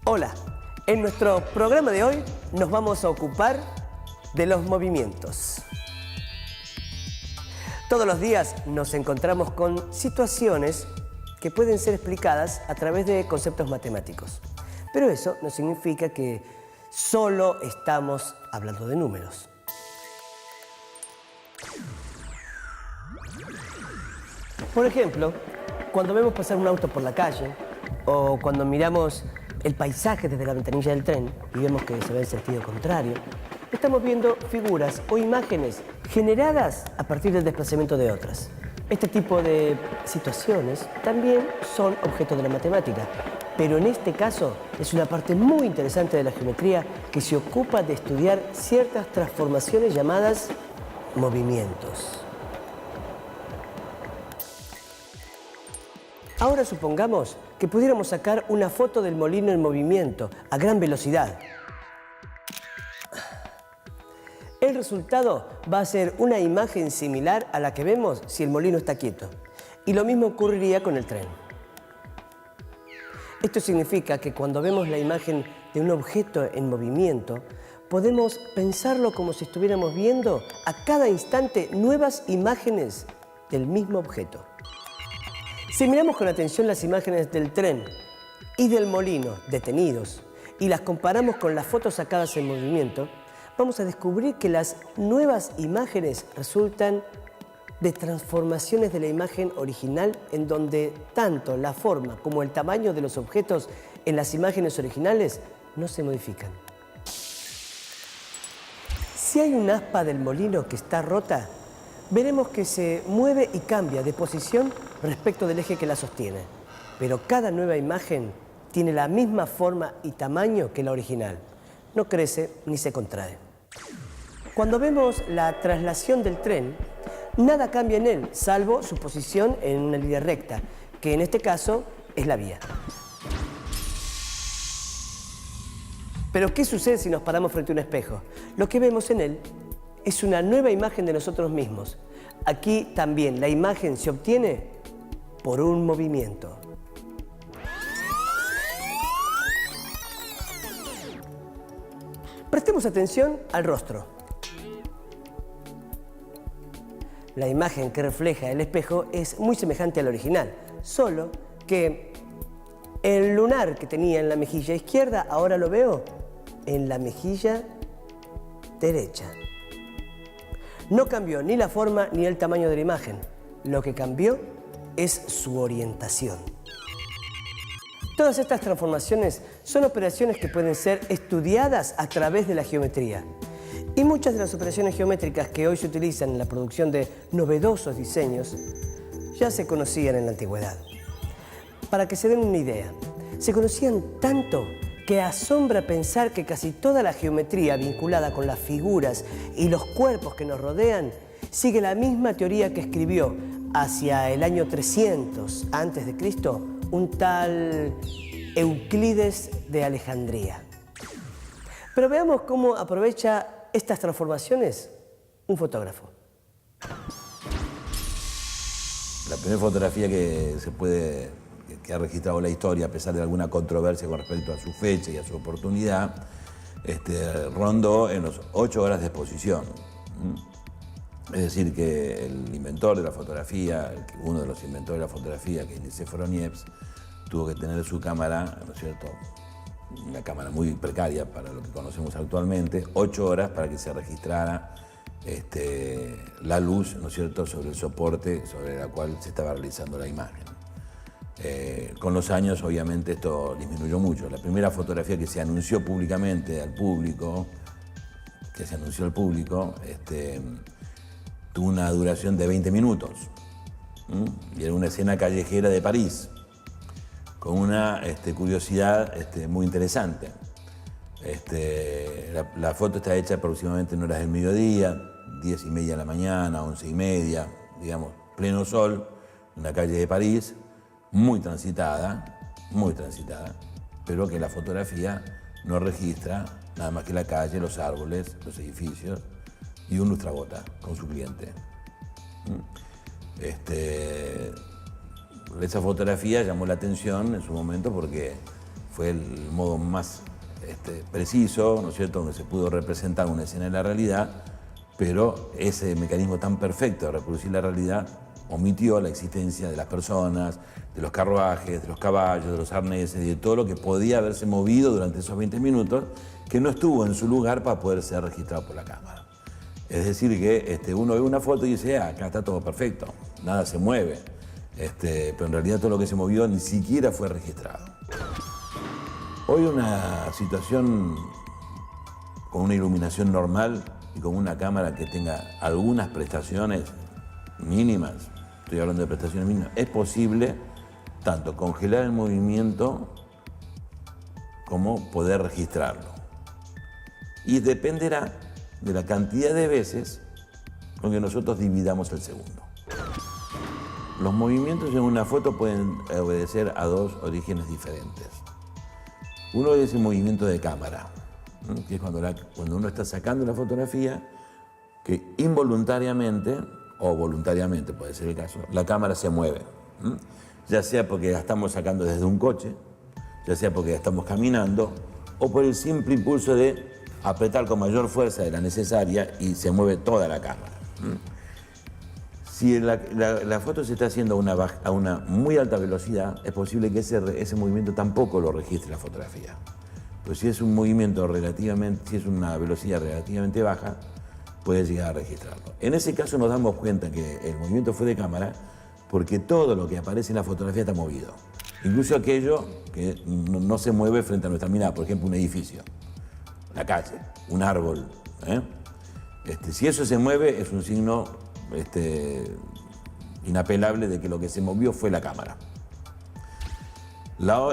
Hola, en nuestro programa de hoy nos vamos a ocupar de los movimientos. Todos los días nos encontramos con situaciones que pueden ser explicadas a través de conceptos matemáticos. Pero eso no significa que solo estamos hablando de números. Por ejemplo, cuando vemos pasar un auto por la calle o cuando miramos el paisaje desde la ventanilla del tren y vemos que se ve en sentido contrario, estamos viendo figuras o imágenes generadas a partir del desplazamiento de otras. Este tipo de situaciones también son objeto de la matemática, pero en este caso es una parte muy interesante de la geometría que se ocupa de estudiar ciertas transformaciones llamadas movimientos. Ahora supongamos que pudiéramos sacar una foto del molino en movimiento a gran velocidad. El resultado va a ser una imagen similar a la que vemos si el molino está quieto. Y lo mismo ocurriría con el tren. Esto significa que cuando vemos la imagen de un objeto en movimiento, podemos pensarlo como si estuviéramos viendo a cada instante nuevas imágenes del mismo objeto. Si miramos con atención las imágenes del tren y del molino detenidos y las comparamos con las fotos sacadas en movimiento, vamos a descubrir que las nuevas imágenes resultan de transformaciones de la imagen original en donde tanto la forma como el tamaño de los objetos en las imágenes originales no se modifican. Si hay un aspa del molino que está rota, veremos que se mueve y cambia de posición respecto del eje que la sostiene. Pero cada nueva imagen tiene la misma forma y tamaño que la original. No crece ni se contrae. Cuando vemos la traslación del tren, nada cambia en él, salvo su posición en una línea recta, que en este caso es la vía. Pero ¿qué sucede si nos paramos frente a un espejo? Lo que vemos en él es una nueva imagen de nosotros mismos. Aquí también la imagen se obtiene por un movimiento. Prestemos atención al rostro. La imagen que refleja el espejo es muy semejante al original, solo que el lunar que tenía en la mejilla izquierda ahora lo veo en la mejilla derecha. No cambió ni la forma ni el tamaño de la imagen. Lo que cambió es su orientación. Todas estas transformaciones son operaciones que pueden ser estudiadas a través de la geometría. Y muchas de las operaciones geométricas que hoy se utilizan en la producción de novedosos diseños ya se conocían en la antigüedad. Para que se den una idea, se conocían tanto que asombra pensar que casi toda la geometría vinculada con las figuras y los cuerpos que nos rodean sigue la misma teoría que escribió hacia el año 300 a.C. un tal Euclides de Alejandría. Pero veamos cómo aprovecha estas transformaciones un fotógrafo. La primera fotografía que ha registrado la historia, a pesar de alguna controversia con respecto a su fecha y a su oportunidad, rondó en los 8 horas de exposición. Es decir, que el inventor de la fotografía, uno de los inventores de la fotografía, que es Nicéforo Niepce, tuvo que tener su cámara, ¿no es cierto?, una cámara muy precaria para lo que conocemos actualmente, 8 horas para que se registrara la luz, ¿no es cierto?, sobre el soporte sobre el cual se estaba realizando la imagen. Con los años, obviamente, esto disminuyó mucho. La primera fotografía que se anunció públicamente al público, tuvo una duración de 20 minutos. Y era una escena callejera de París, con una curiosidad muy interesante. La foto está hecha aproximadamente en horas del mediodía, 10:30 de la mañana, 11:30, digamos, pleno sol, en una calle de París, muy transitada, pero que la fotografía no registra nada más que la calle, los árboles, los edificios y un lustrabota con su cliente. Esa fotografía llamó la atención en su momento porque fue el modo más preciso, ¿no es cierto?, donde se pudo representar una escena de la realidad, pero ese mecanismo tan perfecto de reproducir la realidad omitió la existencia de las personas, de los carruajes, de los caballos, de los arneses, de todo lo que podía haberse movido durante esos 20 minutos, que no estuvo en su lugar para poder ser registrado por la cámara. Es decir que uno ve una foto y dice, acá está todo perfecto, nada se mueve, pero en realidad todo lo que se movió ni siquiera fue registrado. Hoy una situación con una iluminación normal y con una cámara que tenga algunas prestaciones mínimas, estoy hablando de prestaciones mínimas, es posible tanto congelar el movimiento como poder registrarlo. Y dependerá de la cantidad de veces con que nosotros dividamos el segundo. Los movimientos en una foto pueden obedecer a dos orígenes diferentes. Uno es el movimiento de cámara, que es cuando uno está sacando la fotografía, que involuntariamente o voluntariamente, puede ser el caso, la cámara se mueve. Ya sea porque la estamos sacando desde un coche, ya sea porque la estamos caminando, o por el simple impulso de apretar con mayor fuerza de la necesaria y se mueve toda la cámara. Si la foto se está haciendo a una muy alta velocidad, es posible que ese movimiento tampoco lo registre la fotografía. Pero si es un movimiento si es una velocidad relativamente baja, puede llegar a registrarlo. En ese caso nos damos cuenta que el movimiento fue de cámara porque todo lo que aparece en la fotografía está movido. Incluso aquello que no se mueve frente a nuestra mirada, por ejemplo, un edificio, la calle, un árbol. Si eso se mueve, es un signo inapelable de que lo que se movió fue la cámara.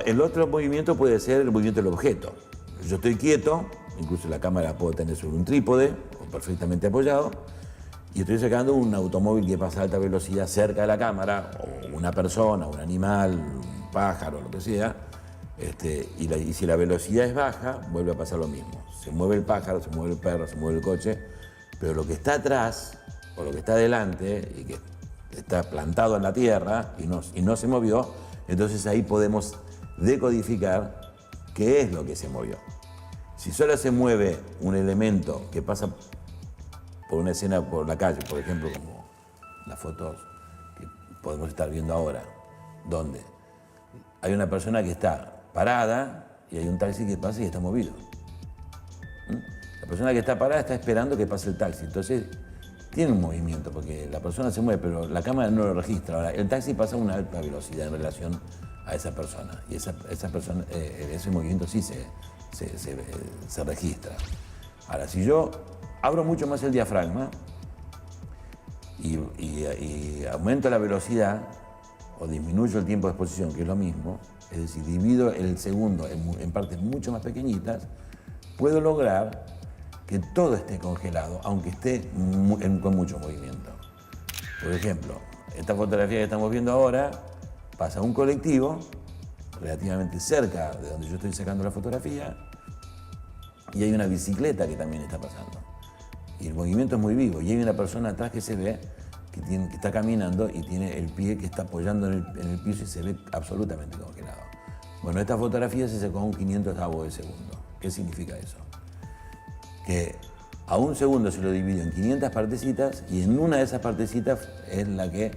El otro movimiento puede ser el movimiento del objeto. Yo estoy quieto, incluso la cámara puedo tener sobre un trípode o perfectamente apoyado, y estoy sacando un automóvil que pasa a alta velocidad cerca de la cámara, o una persona, un animal, un pájaro, lo que sea, y si la velocidad es baja, vuelve a pasar lo mismo. Se mueve el pájaro, se mueve el perro, se mueve el coche, pero lo que está atrás, o lo que está delante, y que está plantado en la tierra y no se movió, entonces ahí podemos decodificar qué es lo que se movió. Si solo se mueve un elemento que pasa por una escena por la calle, por ejemplo, como las fotos que podemos estar viendo ahora, donde hay una persona que está parada y hay un taxi que pasa y está movido. La persona que está parada está esperando que pase el taxi, entonces tiene un movimiento, porque la persona se mueve, pero la cámara no lo registra. Ahora, el taxi pasa a una alta velocidad en relación a esa persona, y esa persona, ese movimiento sí se registra. Ahora, si yo abro mucho más el diafragma y aumento la velocidad o disminuyo el tiempo de exposición, que es lo mismo, es decir, divido el segundo en partes mucho más pequeñitas, puedo lograr que todo esté congelado, aunque esté con mucho movimiento. Por ejemplo, esta fotografía que estamos viendo ahora, pasa un colectivo relativamente cerca de donde yo estoy sacando la fotografía, y hay una bicicleta que también está pasando. Y el movimiento es muy vivo, y hay una persona atrás que se ve que está caminando y tiene el pie que está apoyando en el piso y se ve absolutamente congelado. Bueno, esta fotografía se sacó a un 500avo de segundo. ¿Qué significa eso? Que a un segundo se lo dividió en 500 partecitas y en una de esas partecitas es la que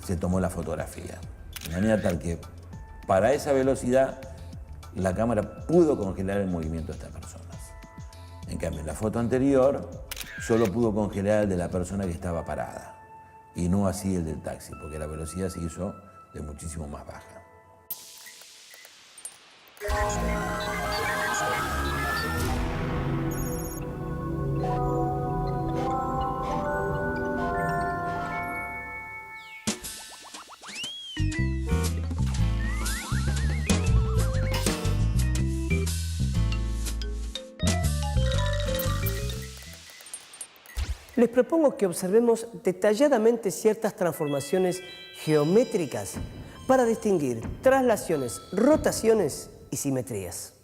se tomó la fotografía. De manera tal que para esa velocidad la cámara pudo congelar el movimiento de estas personas. En cambio, en la foto anterior solo pudo congelar el de la persona que estaba parada y no así el del taxi, porque la velocidad se hizo de muchísimo más baja. Les propongo que observemos detalladamente ciertas transformaciones geométricas para distinguir traslaciones, rotaciones y simetrías.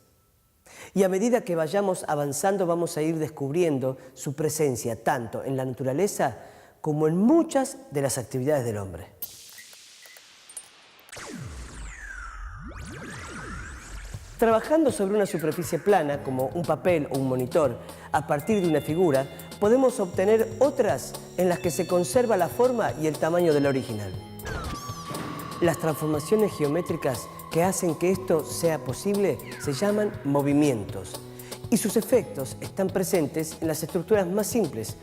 Y a medida que vayamos avanzando vamos a ir descubriendo su presencia tanto en la naturaleza como en muchas de las actividades del hombre. Trabajando sobre una superficie plana, como un papel o un monitor, a partir de una figura, podemos obtener otras en las que se conserva la forma y el tamaño de la original. Las transformaciones geométricas que hacen que esto sea posible se llaman movimientos, y sus efectos están presentes en las estructuras más simples,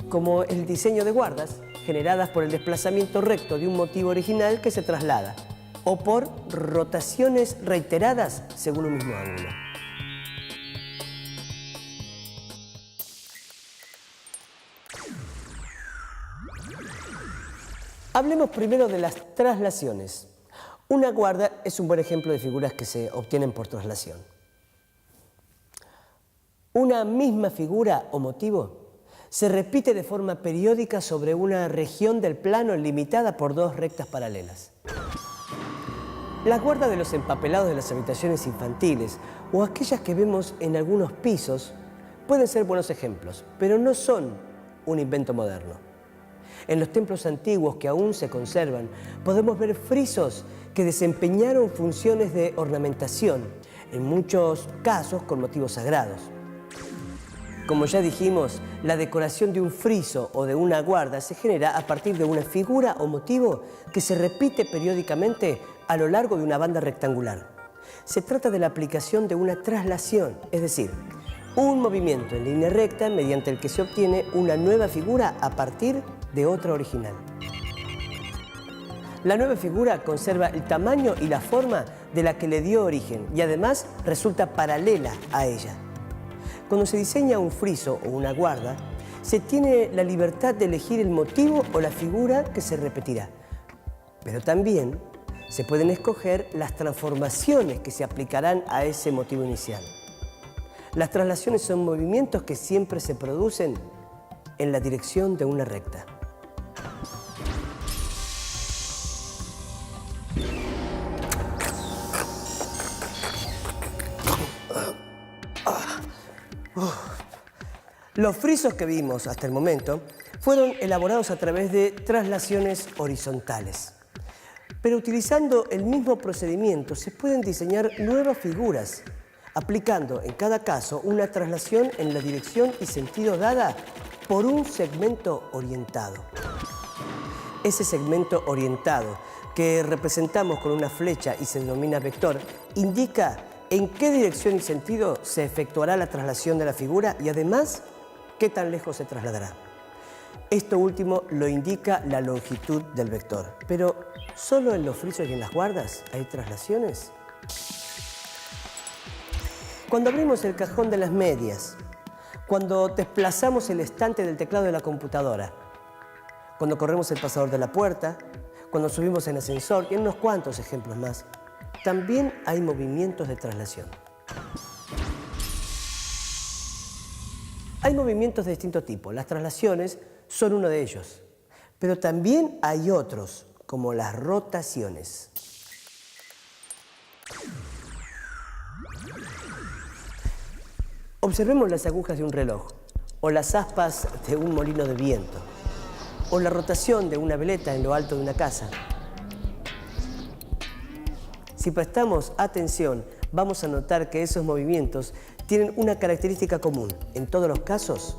como el diseño de guardas generadas por el desplazamiento recto de un motivo original que se traslada, o por rotaciones reiteradas según un mismo ángulo. Hablemos primero de las traslaciones. Una guarda es un buen ejemplo de figuras que se obtienen por traslación. Una misma figura o motivo se repite de forma periódica sobre una región del plano limitada por dos rectas paralelas. Las guardas de los empapelados de las habitaciones infantiles o aquellas que vemos en algunos pisos pueden ser buenos ejemplos, pero no son un invento moderno. En los templos antiguos que aún se conservan, podemos ver frisos que desempeñaron funciones de ornamentación, en muchos casos con motivos sagrados. Como ya dijimos, la decoración de un friso o de una guarda se genera a partir de una figura o motivo que se repite periódicamente a lo largo de una banda rectangular. Se trata de la aplicación de una traslación, es decir, un movimiento en línea recta mediante el que se obtiene una nueva figura a partir de otra original. La nueva figura conserva el tamaño y la forma de la que le dio origen y además resulta paralela a ella. Cuando se diseña un friso o una guarda, se tiene la libertad de elegir el motivo o la figura que se repetirá. Pero también se pueden escoger las transformaciones que se aplicarán a ese motivo inicial. Las traslaciones son movimientos que siempre se producen en la dirección de una recta. Los frisos que vimos hasta el momento fueron elaborados a través de traslaciones horizontales. Pero utilizando el mismo procedimiento se pueden diseñar nuevas figuras, aplicando en cada caso una traslación en la dirección y sentido dada por un segmento orientado. Ese segmento orientado, que representamos con una flecha y se denomina vector, indica en qué dirección y sentido se efectuará la traslación de la figura y además qué tan lejos se trasladará. Esto último lo indica la longitud del vector. Pero, ¿solo en los frisos y en las guardas hay traslaciones? Cuando abrimos el cajón de las medias, cuando desplazamos el estante del teclado de la computadora, cuando corremos el pasador de la puerta, cuando subimos en ascensor y en unos cuantos ejemplos más, también hay movimientos de traslación. Hay movimientos de distinto tipo. Las traslaciones son uno de ellos. Pero también hay otros, como las rotaciones. Observemos las agujas de un reloj, o las aspas de un molino de viento, o la rotación de una veleta en lo alto de una casa. Si prestamos atención, vamos a notar que esos movimientos tienen una característica común. En todos los casos,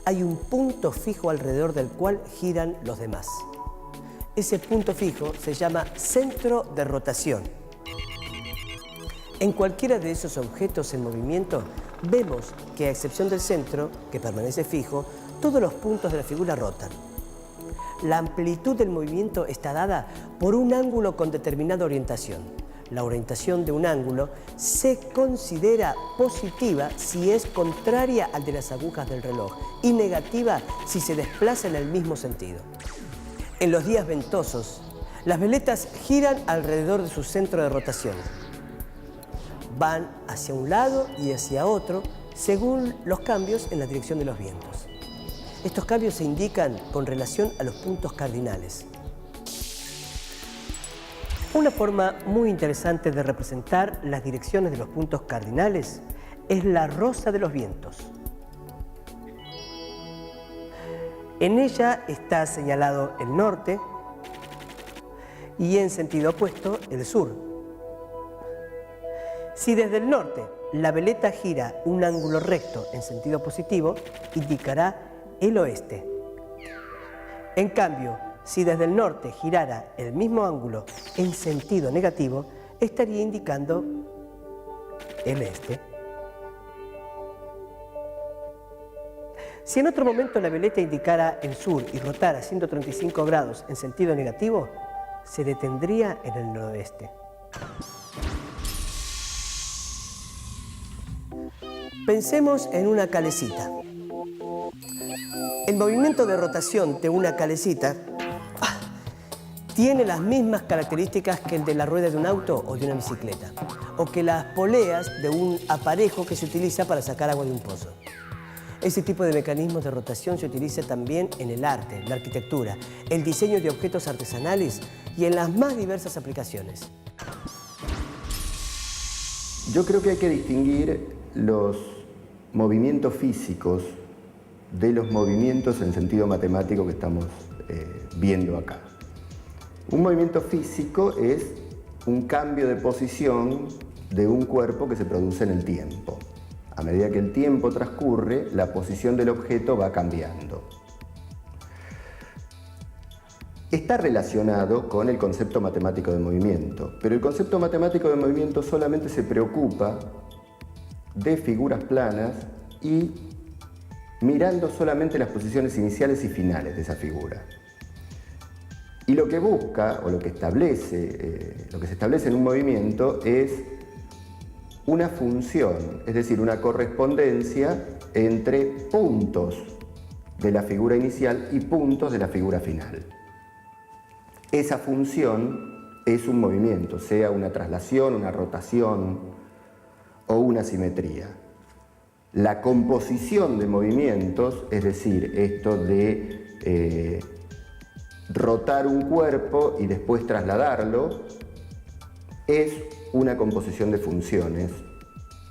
hay un punto fijo alrededor del cual giran los demás. Ese punto fijo se llama centro de rotación. En cualquiera de esos objetos en movimiento, vemos que a excepción del centro, que permanece fijo, todos los puntos de la figura rotan. La amplitud del movimiento está dada por un ángulo con determinada orientación. La orientación de un ángulo se considera positiva si es contraria al de las agujas del reloj y negativa si se desplaza en el mismo sentido. En los días ventosos, las veletas giran alrededor de su centro de rotación. Van hacia un lado y hacia otro según los cambios en la dirección de los vientos. Estos cambios se indican con relación a los puntos cardinales. Una forma muy interesante de representar las direcciones de los puntos cardinales es la rosa de los vientos. En ella está señalado el norte y en sentido opuesto el sur. Si desde el norte la veleta gira un ángulo recto en sentido positivo, indicará el oeste. En cambio, si desde el norte girara el mismo ángulo en sentido negativo, estaría indicando el este. Si en otro momento la veleta indicara el sur y rotara 135 grados en sentido negativo, se detendría en el noroeste. Pensemos en una calecita. El movimiento de rotación de una calecita tiene las mismas características que el de la rueda de un auto o de una bicicleta, o que las poleas de un aparejo que se utiliza para sacar agua de un pozo. Ese tipo de mecanismos de rotación se utiliza también en el arte, la arquitectura, el diseño de objetos artesanales y en las más diversas aplicaciones. Yo creo que hay que distinguir los movimientos físicos de los movimientos en sentido matemático que estamos viendo acá. Un movimiento físico es un cambio de posición de un cuerpo que se produce en el tiempo. A medida que el tiempo transcurre, la posición del objeto va cambiando. Está relacionado con el concepto matemático de movimiento, pero el concepto matemático de movimiento solamente se preocupa de figuras planas y mirando solamente las posiciones iniciales y finales de esa figura. Y lo que busca, o lo que se establece en un movimiento es una función, es decir, una correspondencia entre puntos de la figura inicial y puntos de la figura final. Esa función es un movimiento, sea una traslación, una rotación o una simetría. La composición de movimientos, es decir, esto de rotar un cuerpo y después trasladarlo, es una composición de funciones,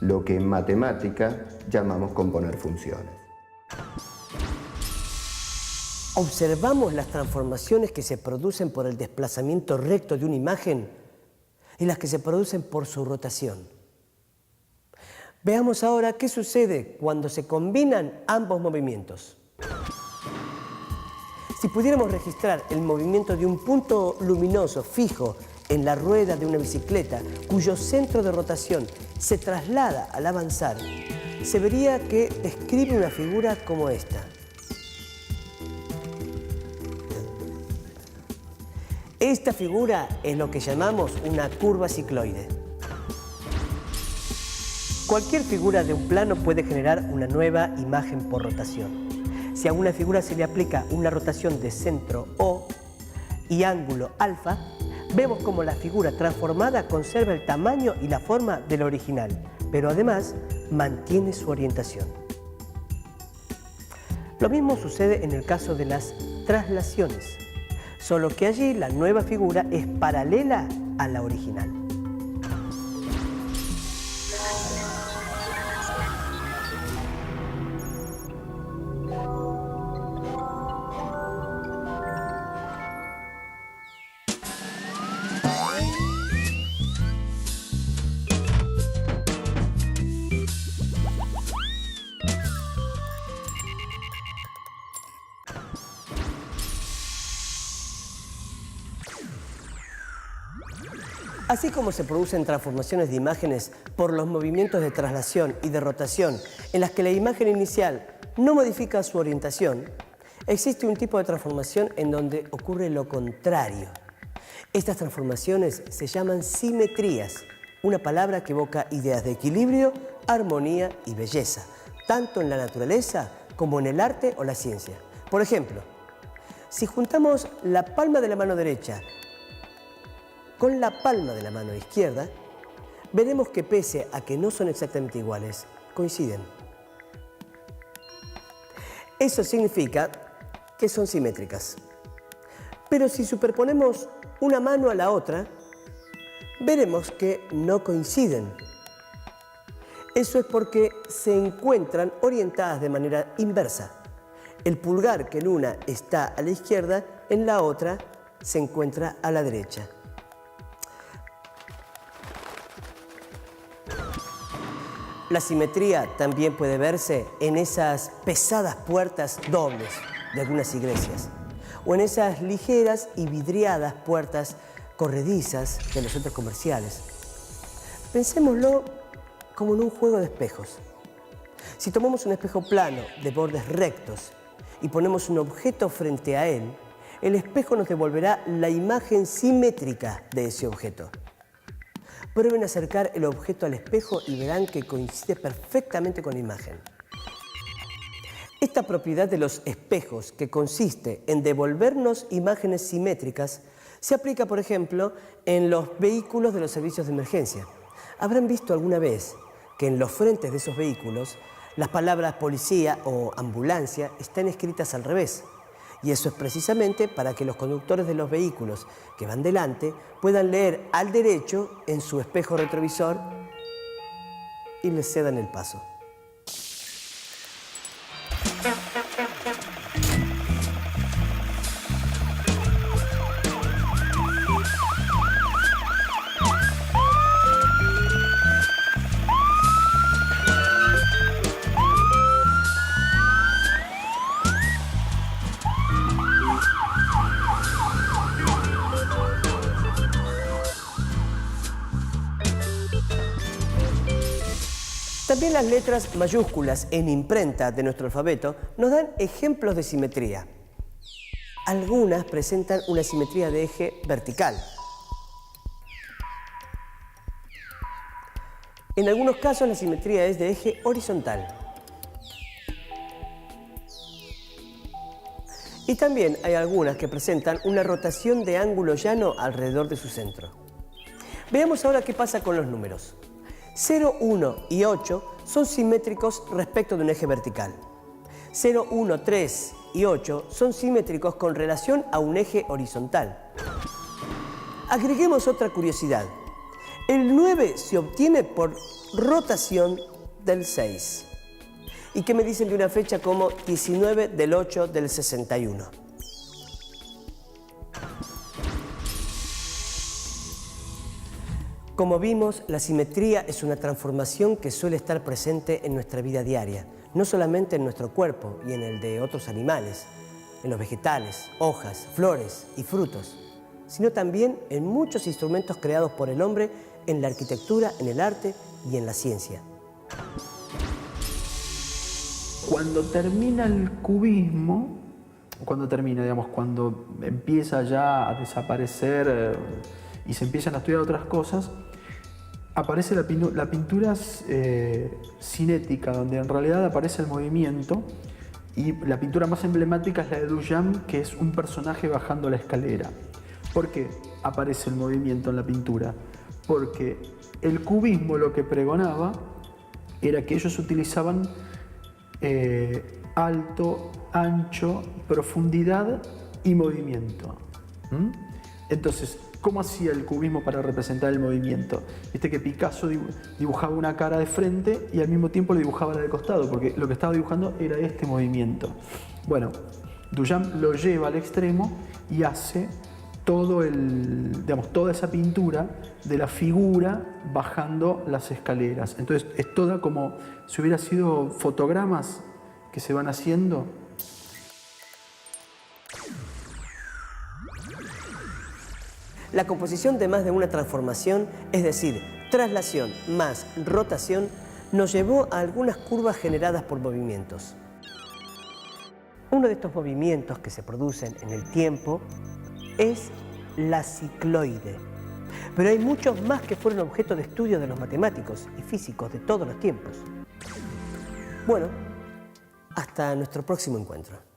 lo que en matemática llamamos componer funciones. Observamos las transformaciones que se producen por el desplazamiento recto de una imagen y las que se producen por su rotación. Veamos ahora qué sucede cuando se combinan ambos movimientos. Si pudiéramos registrar el movimiento de un punto luminoso fijo en la rueda de una bicicleta, cuyo centro de rotación se traslada al avanzar, se vería que describe una figura como esta. Esta figura es lo que llamamos una curva cicloide. Cualquier figura de un plano puede generar una nueva imagen por rotación. Si a una figura se le aplica una rotación de centro O y ángulo alfa, vemos como la figura transformada conserva el tamaño y la forma del original, pero además mantiene su orientación. Lo mismo sucede en el caso de las traslaciones, solo que allí la nueva figura es paralela a la original. Así como se producen transformaciones de imágenes por los movimientos de traslación y de rotación en las que la imagen inicial no modifica su orientación, existe un tipo de transformación en donde ocurre lo contrario. Estas transformaciones se llaman simetrías, una palabra que evoca ideas de equilibrio, armonía y belleza, tanto en la naturaleza como en el arte o la ciencia. Por ejemplo, si juntamos la palma de la mano derecha con la palma de la mano izquierda, veremos que pese a que no son exactamente iguales, coinciden. Eso significa que son simétricas. Pero si superponemos una mano a la otra, veremos que no coinciden. Eso es porque se encuentran orientadas de manera inversa. El pulgar que en una está a la izquierda, en la otra se encuentra a la derecha. La simetría también puede verse en esas pesadas puertas dobles de algunas iglesias o en esas ligeras y vidriadas puertas corredizas de los centros comerciales. Pensémoslo como en un juego de espejos. Si tomamos un espejo plano de bordes rectos y ponemos un objeto frente a él, el espejo nos devolverá la imagen simétrica de ese objeto. Prueben acercar el objeto al espejo y verán que coincide perfectamente con la imagen. Esta propiedad de los espejos, que consiste en devolvernos imágenes simétricas, se aplica, por ejemplo, en los vehículos de los servicios de emergencia. Habrán visto alguna vez que en los frentes de esos vehículos las palabras policía o ambulancia están escritas al revés. Y eso es precisamente para que los conductores de los vehículos que van delante puedan leer al derecho en su espejo retrovisor y les cedan el paso. También las letras mayúsculas en imprenta de nuestro alfabeto nos dan ejemplos de simetría. Algunas presentan una simetría de eje vertical. En algunos casos la simetría es de eje horizontal. Y también hay algunas que presentan una rotación de ángulo llano alrededor de su centro. Veamos ahora qué pasa con los números. 0, 1 y 8 son simétricos respecto de un eje vertical. 0, 1, 3 y 8 son simétricos con relación a un eje horizontal. Agreguemos otra curiosidad. El 9 se obtiene por rotación del 6. ¿Y qué me dicen de una fecha como 19 del 8 del 61? Como vimos, la simetría es una transformación que suele estar presente en nuestra vida diaria, no solamente en nuestro cuerpo y en el de otros animales, en los vegetales, hojas, flores y frutos, sino también en muchos instrumentos creados por el hombre en la arquitectura, en el arte y en la ciencia. Cuando termina el cubismo, cuando empieza ya a desaparecer y se empiezan a estudiar otras cosas, aparece la pintura cinética, donde en realidad aparece el movimiento, y la pintura más emblemática es la de Duchamp, que es un personaje bajando la escalera. ¿Por qué aparece el movimiento en la pintura? Porque el cubismo lo que pregonaba era que ellos utilizaban alto, ancho, profundidad y movimiento. Entonces, ¿cómo hacía el cubismo para representar el movimiento? Viste que Picasso dibujaba una cara de frente y al mismo tiempo le dibujaba la de costado, porque lo que estaba dibujando era este movimiento. Bueno, Duchamp lo lleva al extremo y hace toda esa pintura de la figura bajando las escaleras. Entonces es toda como si hubiera sido fotogramas que se van haciendo. La composición de más de una transformación, es decir, traslación más rotación, nos llevó a algunas curvas generadas por movimientos. Uno de estos movimientos que se producen en el tiempo es la cicloide. Pero hay muchos más que fueron objeto de estudio de los matemáticos y físicos de todos los tiempos. Bueno, hasta nuestro próximo encuentro.